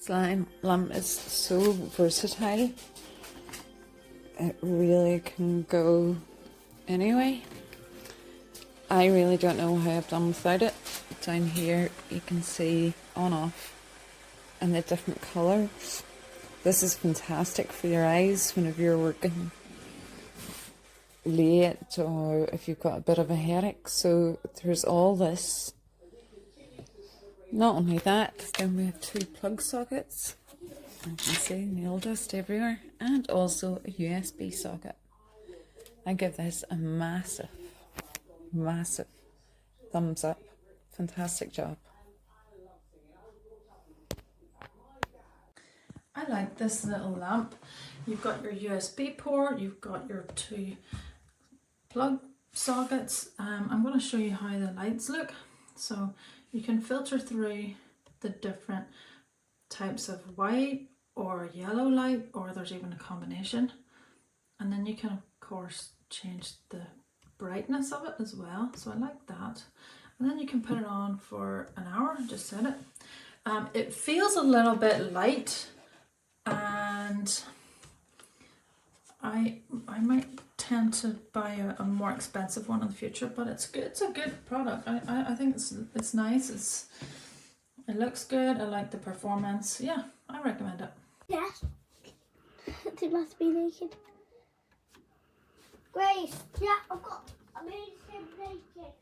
lamp is so versatile. It really can go anyway. I really don't know how I've done without it. Down here you can see on off and the different colours. This is fantastic for your eyes whenever you're working late or if you've got a bit of a headache. So there's all this. Not only that, then we have 2 plug sockets. You can see nail dust everywhere, and also a USB socket. I give this a massive thumbs up. Fantastic job. I like this little lamp. You've got your USB port, you've got your 2 plug sockets. I'm going to show you how the lights look. So you can filter through the different types of white or yellow light, or there's even a combination. And then you can of course change the brightness of it as well. So I like that. And then you can put it on for an hour and just set it. It feels a little bit light, and I might tend to buy a more expensive one in the future, but it's good. It's a good product. I think it's nice. It looks good. I like the performance. Yeah, I recommend it. Yes. They must be naked. Grace, yeah, I've got amazing naked.